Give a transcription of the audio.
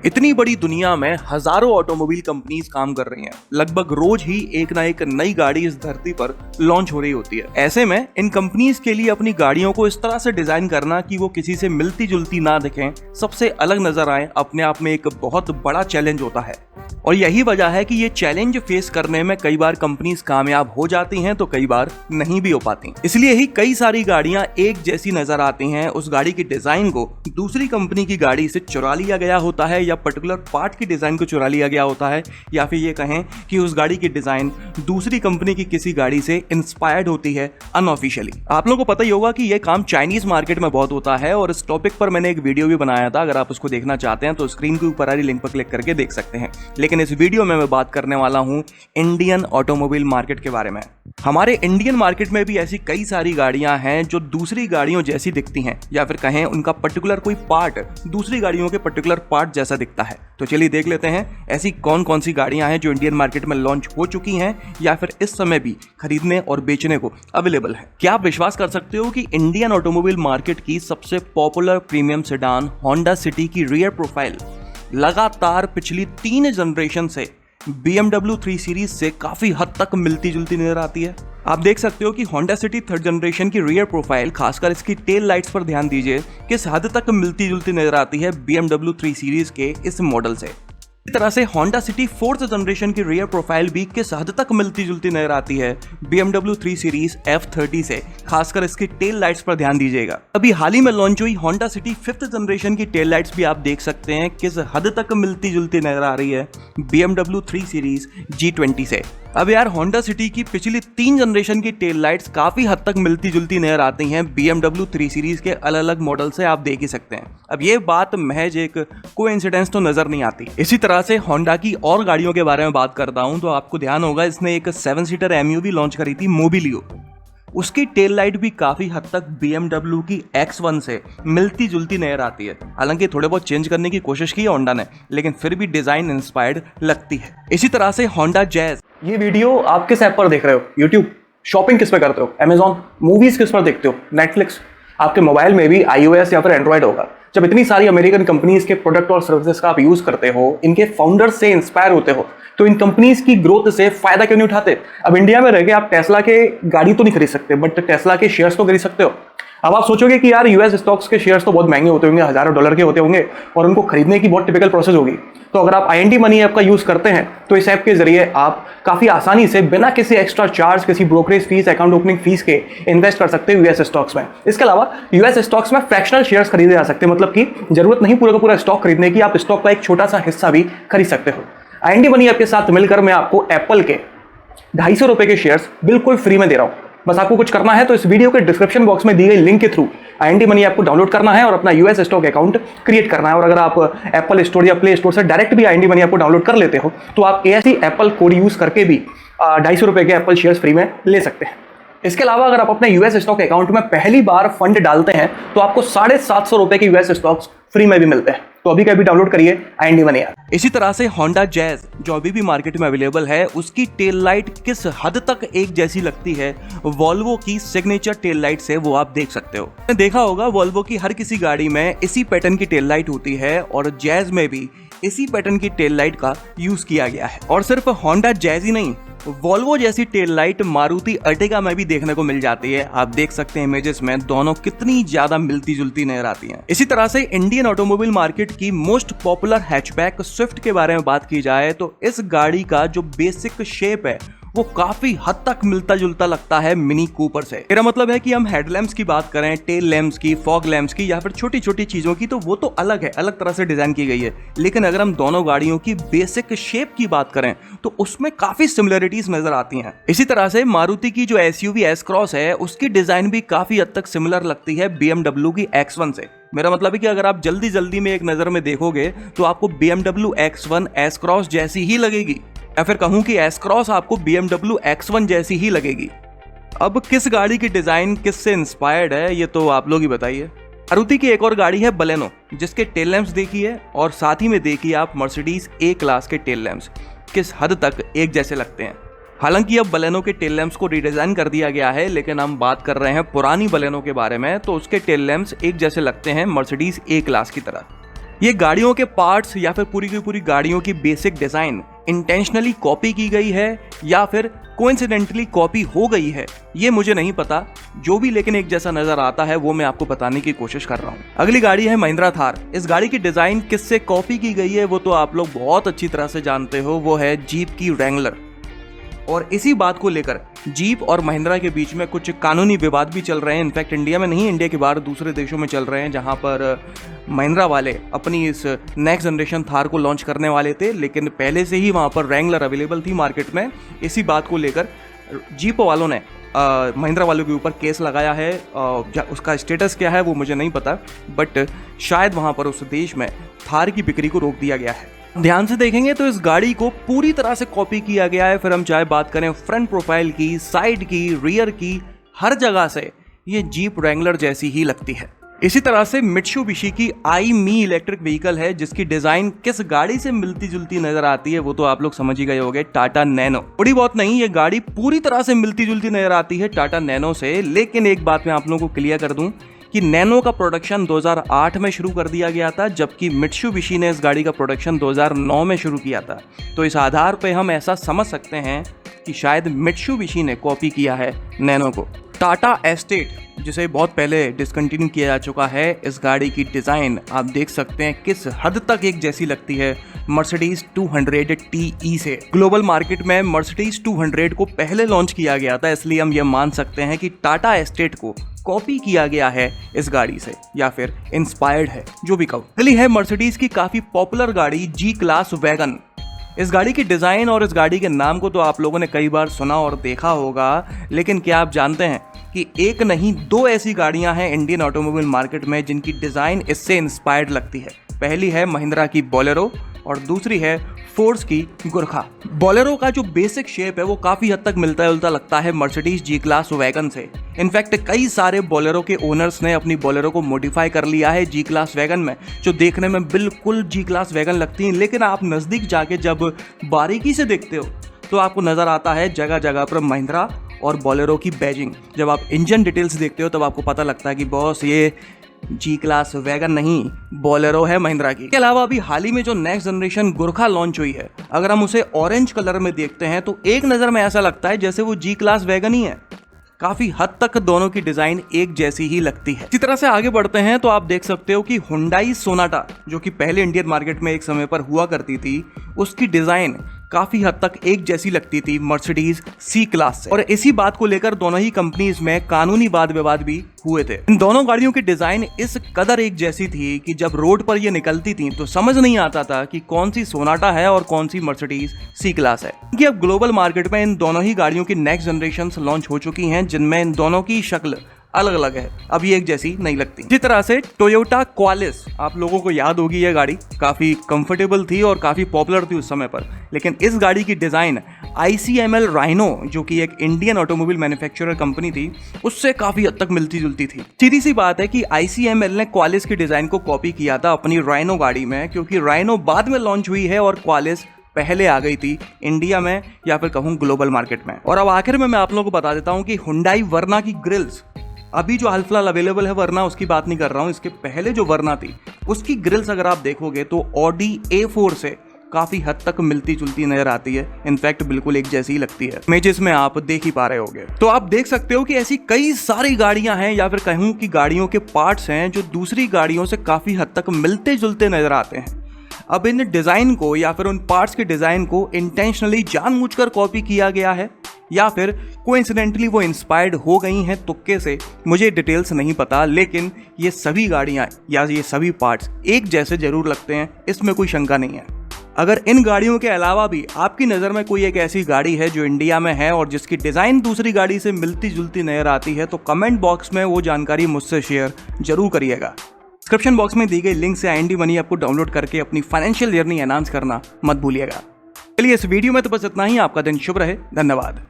इतनी बड़ी दुनिया में हजारों ऑटोमोबाइल कंपनीज काम कर रही हैं। लगभग रोज ही एक ना एक नई गाड़ी इस धरती पर लॉन्च हो रही होती है। ऐसे में इन कंपनीज के लिए अपनी गाड़ियों को इस तरह से डिजाइन करना कि वो किसी से मिलती जुलती ना दिखें, सबसे अलग नजर आए, अपने आप में एक बहुत बड़ा चैलेंज होता है। और यही वजह है कि ये चैलेंज फेस करने में कई बार कंपनीज कामयाब हो जाती हैं तो कई बार नहीं भी हो पाती। इसलिए ही कई सारी गाड़ियां एक जैसी नजर आती हैं। उस गाड़ी की डिजाइन को दूसरी कंपनी की गाड़ी से चुरा लिया गया होता है, या पर्टिकुलर पार्ट की डिजाइन को चुरा लिया गया होता है, या फिर ये कहें कि उस गाड़ी की डिजाइन दूसरी कंपनी की किसी गाड़ी से इंस्पायर्ड होती है अनऑफिशियली। आप लोगों को पता ही होगा कि यह काम चाइनीज मार्केट में बहुत होता है और इस टॉपिक पर मैंने एक वीडियो भी बनाया था। अगर आप उसको देखना चाहते हैं तो स्क्रीन के ऊपर आ रही लिंक पर क्लिक करके देख सकते हैं। लेकिन इस वीडियो में मैं बात करने वाला हूं इंडियन ऑटोमोबाइल मार्केट के बारे में। हमारे इंडियन मार्केट में भी ऐसी कई सारी गाड़ियां हैं जो दूसरी गाड़ियों जैसी दिखती हैं, या फिर कहें उनका पर्टिकुलर कोई पार्ट दूसरी गाड़ियों के पर्टिकुलर पार्ट जैसा दिखता है। तो चलिए देख लेते हैं ऐसी कौन कौन सी गाड़ियां हैं जो इंडियन मार्केट में लॉन्च हो चुकी हैं या फिर इस समय भी खरीदने और बेचने को अवेलेबल है। क्या आप विश्वास कर सकते हो कि इंडियन ऑटोमोबाइल मार्केट की सबसे popular premium sedan Honda city की रियर प्रोफाइल लगातार पिछली 3 जनरेशन से BMW 3 सीरीज से काफी हद तक मिलती जुलती नजर आती है। आप देख सकते हो कि होंडा सिटी 3rd जनरेशन की रियर प्रोफाइल, खासकर इसकी टेल लाइट्स पर ध्यान दीजिए, किस हद तक मिलती जुलती नजर आती है BMW 3 सीरीज के इस मॉडल से। इसी तरह से होंडा सिटी 4th जनरेशन की रियर प्रोफाइल भी किस हद तक मिलती जुलती नजर आती है BMW 3 सीरीज F30 से, खासकर इसकी टेल लाइट्स पर ध्यान दीजिएगा। अभी हाल ही में लॉन्च हुई होंडा सिटी 5th जनरेशन की टेल लाइट्स भी आप देख सकते हैं किस हद तक मिलती जुलती नजर आ रही है BMW 3 सीरीज G20 से। अब यार होंडा सिटी की पिछली 3 जनरेशन की टेल लाइट्स काफी हद तक मिलती जुलती नजर आती हैं BMW 3 सीरीज के अलग अलग मॉडल से, आप देख ही सकते हैं। अब ये बात महज एक कोइंसिडेंस तो नजर नहीं आती। इसी तरह से होंडा की और गाड़ियों के बारे में बात करता हूं तो आपको ध्यान होगा इसने एक 7 सीटर MUV लॉन्च करी थी, मोबिलियो। उसकी टेल लाइट भी काफी हद तक BMW की X1 से मिलती जुलती नजर आती है। हालांकि थोड़े बहुत चेंज करने की कोशिश की है होंडा ने, लेकिन फिर भी डिजाइन इंस्पायर्ड लगती है। इसी तरह से होंडा जैज। ये वीडियो आप किस ऐप पर देख रहे हो? यूट्यूब। शॉपिंग किस पे करते हो? Amazon। मूवीज किस पर देखते हो? नेटफ्लिक्स। आपके मोबाइल में भी iOS या फिर एंड्रॉइड होगा। जब इतनी सारी अमेरिकन कंपनीज के प्रोडक्ट और सर्विसेज का आप यूज करते हो, इनके फाउंडर्स से इंस्पायर होते हो, तो इन कंपनीज की ग्रोथ से फायदा क्यों नहीं उठाते? अब इंडिया में रह के आप टेस्ला के गाड़ी तो नहीं खरीद सकते, बट टेस्ला के शेयर्स तो खरीद सकते हो। अब आप सोचोगे कि यार यूएस स्टॉक्स के शेयर्स तो बहुत महंगे होते होंगे, हजारों डॉलर के होते होंगे और उनको खरीदने की बहुत टिपिकल प्रोसेस होगी। तो अगर आप IND मनी ऐप का यूज करते हैं तो इस ऐप के जरिए आप काफी आसानी से बिना किसी एक्स्ट्रा चार्ज, किसी brokerage fees, account opening fees के इन्वेस्ट कर सकते हो यूएस स्टॉक्स में। इसके अलावा यूएस स्टॉक्स में फ्रैक्शनल शेयर्स खरीदे जा सकते हैं, मतलब कि जरूरत नहीं पूरा का पूरा स्टॉक खरीदने की, आप स्टॉक का एक छोटा सा हिस्सा भी खरीद सकते हो। IND मनी ऐप के साथ मिलकर मैं आपको एप्पल के 250 रुपए के शेयर्स बिल्कुल फ्री में दे रहा हूं। बस आपको कुछ करना है तो इस वीडियो के डिस्क्रिप्शन बॉक्स में दी गई लिंक के थ्रू IND मनी ऐप को डाउनलोड करना है और अपना यूएस स्टॉक अकाउंट क्रिएट करना है। और अगर आप एप्पल स्टोर या प्ले स्टोर से डायरेक्ट भी IND मनी ऐप को डाउनलोड कर लेते हो तो आप ऐसी एप्पल कोड यूज करके भी 250 रुपए के एप्पल शेयर्स फ्री में ले सकते हैं। इसके अलावा अगर आप अपने यूएस स्टॉक अकाउंट में पहली बार फंड डालते हैं तो आपको 750 रुपए के यूएस स्टॉक्स फ्री में भी मिलते हैं। तो अभी कभी डाउनलोड करिए IND मनी ऐप। इसी तरह से होंडा जैज जो अभी भी मार्केट में अवेलेबल है, उसकी टेल लाइट किस हद तक एक जैसी लगती है वॉल्वो की सिग्नेचर टेल लाइट से, वो आप देख सकते हो। आपने देखा होगा वॉल्वो की हर किसी गाड़ी में इसी पैटर्न की टेल लाइट होती है और जैज में भी इसी पैटर्न की टेल लाइट का यूज किया गया है। और सिर्फ होंडा जैज ही नहीं, वॉल्वो जैसी टेल लाइट मारुति अर्टिगा में भी देखने को मिल जाती है। आप देख सकते हैं इमेजेस में दोनों कितनी ज्यादा मिलती जुलती नजर आती हैं। इसी तरह से इंडियन ऑटोमोबाइल मार्केट की मोस्ट पॉपुलर हैचबैक स्विफ्ट के बारे में बात की जाए तो इस गाड़ी का जो बेसिक शेप है वो काफी हद तक मिलता जुलता लगता है मिनी कूपर से। मेरा मतलब है कि हम हेडलैम्प्स की बात करें, टेल लैम्प्स की, फॉग लैम्प्स की, या फिर छोटी छोटी चीजों की, तो वो तो अलग है, अलग तरह से डिजाइन की गई है। लेकिन अगर हम दोनों गाड़ियों की बेसिक शेप की बात करें तो उसमें काफी सिमिलरिटीज नजर आती हैं। इसी तरह से मारुति की जो SUV S-Cross है उसकी डिजाइन भी काफी हद तक सिमिलर लगती है BMW की X1 से। मेरा मतलब है कि अगर आप जल्दी जल्दी में एक नजर में देखोगे तो आपको BMW X1 S-Cross जैसी ही लगेगी, या फिर कहूं कि S-Cross आपको BMW X1 जैसी ही लगेगी। अब किस गाड़ी की डिजाइन किससे इंस्पायर्ड है ये तो आप लोग ही बताइए। मारुति की एक और गाड़ी है बलेनो, जिसके टेल लैंप्स देखिए और साथ ही में देखिए आप मर्सिडीज A क्लास के टेल लैंप्स किस हद तक एक जैसे लगते हैं। हालांकि अब बलेनो के टेल लैंप्स को रीडिजाइन कर दिया गया है, लेकिन हम बात कर रहे हैं पुरानी बलेनो के बारे में, तो उसके टेल लैंप्स एक जैसे लगते हैं मर्सिडीज A क्लास की तरह। ये गाड़ियों के पार्ट्स या फिर पूरी की पूरी गाड़ियों की बेसिक डिजाइन इंटेंशनली कॉपी की गई है या फिर कोइंसिडेंटली कॉपी हो गई है, ये मुझे नहीं पता। जो भी लेकिन एक जैसा नजर आता है वो मैं आपको बताने की कोशिश कर रहा हूँ। अगली गाड़ी है महिंद्रा थार। इस गाड़ी की डिजाइन किससे कॉपी की गई है वो तो आप लोग बहुत अच्छी तरह से जानते हो, वो है जीप की रैंगलर। और इसी बात को लेकर जीप और महिंद्रा के बीच में कुछ कानूनी विवाद भी चल रहे हैं। इनफैक्ट इंडिया में नहीं, इंडिया के बाहर दूसरे देशों में चल रहे हैं, जहां पर महिंद्रा वाले अपनी इस नेक्स्ट जनरेशन थार को लॉन्च करने वाले थे, लेकिन पहले से ही वहां पर रैंगलर अवेलेबल थी मार्केट में। इसी बात को लेकर जीप वालों ने महिंद्रा वालों के ऊपर केस लगाया है। उसका स्टेटस क्या है वो मुझे नहीं पता, बट शायद वहां पर उस देश में थार की बिक्री को रोक दिया गया है। ध्यान से देखेंगे तो इस गाड़ी को पूरी तरह से कॉपी किया गया है। फिर हम चाहे बात करें फ्रंट प्रोफाइल की, साइड की, रियर की, हर जगह से ये जीप रैंगलर जैसी ही लगती है। इसी तरह से मित्सुबिशी की आई-मी इलेक्ट्रिक व्हीकल है, जिसकी डिजाइन किस गाड़ी से मिलती जुलती नजर आती है वो तो आप लोग समझ ही गए होंगे, टाटा नैनो। थोड़ी बहुत नहीं, ये गाड़ी पूरी तरह से मिलती जुलती नजर आती है टाटा नैनो से। लेकिन एक बात मैं आप लोगों को क्लियर कर दूं कि नैनो का प्रोडक्शन 2008 में शुरू कर दिया गया था, जबकि मित्सुबिशी ने इस गाड़ी का प्रोडक्शन 2009 में शुरू किया था। तो इस आधार पे हम ऐसा समझ सकते हैं कि शायद मित्सुबिशी ने कॉपी किया है नैनो को। टाटा एस्टेट, जिसे बहुत पहले डिसकंटिन्यू किया जा चुका है, इस गाड़ी की डिज़ाइन आप देख सकते हैं किस हद तक एक जैसी लगती है मर्सिडीज 200 TE से। ग्लोबल मार्केट में मर्सिडीज 200 को पहले लॉन्च किया गया था, इसलिए हम ये मान सकते हैं कि टाटा एस्टेट को कॉपी किया गया है इस गाड़ी से, या फिर इंस्पायर्ड है, जो भी कहो। अगली है मर्सिडीज की काफ़ी पॉपुलर गाड़ी जी क्लास वैगन। इस गाड़ी की डिज़ाइन और इस गाड़ी के नाम को तो आप लोगों ने कई बार सुना और देखा होगा, लेकिन क्या आप जानते हैं कि एक नहीं दो ऐसी गाड़ियां हैं इंडियन ऑटोमोबाइल मार्केट में जिनकी डिज़ाइन इससे इंस्पायर्ड लगती है। पहली है महिंद्रा की बोलेरो और दूसरी है फोर्स की गुरखा। बोलेरो का जो बेसिक शेप है वो काफ़ी हद तक मिलता जुलता लगता है मर्सिडीज जी क्लास वैगन से। इनफैक्ट कई सारे बोलेरो के ओनर्स ने अपनी बोलेरो को मॉडिफाई कर लिया है जी क्लास वैगन में, जो देखने में बिल्कुल जी क्लास वैगन लगती हैं, लेकिन आप नज़दीक जाके जब बारीकी से देखते हो तो आपको नज़र आता है जगह जगह पर महिंद्रा और बोलेरो की बैजिंग। जब आप इंजन डिटेल्स देखते हो तब आपको पता लगता है कि बॉस ये जी क्लास वैगन नहीं, बोलेरो है महिंद्रा की। इसके अलावा अभी हाल ही में जो नेक्स्ट जनरेशन गुरखा लॉन्च हुई है, अगर हम उसे ऑरेंज कलर में देखते हैं तो एक नज़र में ऐसा लगता है जैसे वो जी क्लास वैगन ही है। काफ़ी हद तक दोनों की डिज़ाइन एक जैसी ही लगती है। इसी तरह से आगे बढ़ते हैं तो आप देख सकते हो कि हुंडई सोनाटा, जो कि पहले इंडियन मार्केट में एक समय पर हुआ करती थी, उसकी डिज़ाइन काफ़ी हद तक एक जैसी लगती थी मर्सिडीज सी क्लास से। और इसी बात को लेकर दोनों ही कंपनीज में कानूनी वाद विवाद भी हुए थे। इन दोनों गाड़ियों की डिज़ाइन इस कदर एक जैसी थी कि जब रोड पर ये निकलती थी तो समझ नहीं आता था कि कौन सी सोनाटा है और कौन सी मर्सिडीज सी क्लास है। कि अब ग्लोबल मार्केट में इन दोनों ही गाड़ियों की नेक्स्ट जनरेशन लॉन्च हो चुकी हैं, जिनमें इन दोनों की शक्ल अलग अलग है, अब ये एक जैसी नहीं लगती। इसी तरह से टोयोटा क्वालिस, आप लोगों को याद होगी, यह गाड़ी काफ़ी कंफर्टेबल थी और काफ़ी पॉपुलर थी उस समय पर, लेकिन इस गाड़ी की डिज़ाइन ICML राइनो, जो कि एक इंडियन ऑटोमोबाइल मैन्युफैक्चरर कंपनी थी, उससे काफ़ी हद तक मिलती जुलती थी। सीधी सी बात है कि ICML ने क्वालिस की डिज़ाइन को कॉपी किया था अपनी राइनो गाड़ी में, क्योंकि राइनो बाद में लॉन्च हुई है और क्वालिस पहले आ गई थी इंडिया में या फिर कहूँ ग्लोबल मार्केट में। और अब आखिर में मैं आप लोगों को बता देता हूँ कि हुंडई वर्ना की ग्रिल्स, अभी जो हाल फिलहाल अवेलेबल है वर्ना, उसकी बात नहीं कर रहा हूँ, इसके पहले जो वर्ना थी उसकी ग्रिल्स अगर आप देखोगे तो ऑडी A4 से काफ़ी हद तक मिलती जुलती नजर आती है। इनफैक्ट बिल्कुल एक जैसी ही लगती है, इमेजेस में आप देख ही पा रहे होगे। तो आप देख सकते हो कि ऐसी कई सारी गाड़ियां हैं या फिर कहूँ कि गाड़ियों के पार्ट्स हैं जो दूसरी गाड़ियों से काफ़ी हद तक मिलते जुलते नजर आते हैं। अब इन डिज़ाइन को या फिर उन पार्ट्स के डिज़ाइन को इंटेंशनली जानबूझकर कॉपी किया गया है या फिर कोइंसिडेंटली वो इंस्पायर्ड हो गई हैं तुक्के से, मुझे डिटेल्स नहीं पता, लेकिन ये सभी गाड़ियाँ या ये सभी पार्ट्स एक जैसे जरूर लगते हैं, इसमें कोई शंका नहीं है। अगर इन गाड़ियों के अलावा भी आपकी नज़र में कोई एक ऐसी गाड़ी है जो इंडिया में है और जिसकी डिज़ाइन दूसरी गाड़ी से मिलती जुलती नजर आती है, तो कमेंट बॉक्स में वो जानकारी मुझसे शेयर जरूर करिएगा। डिस्क्रिप्शन बॉक्स में दी गई लिंक से IND मनी आपको डाउनलोड करके अपनी फाइनेंशियल जर्नी एनहांस करना मत भूलिएगा। चलिए इस वीडियो में तो बस इतना ही। आपका दिन शुभ रहे। धन्यवाद।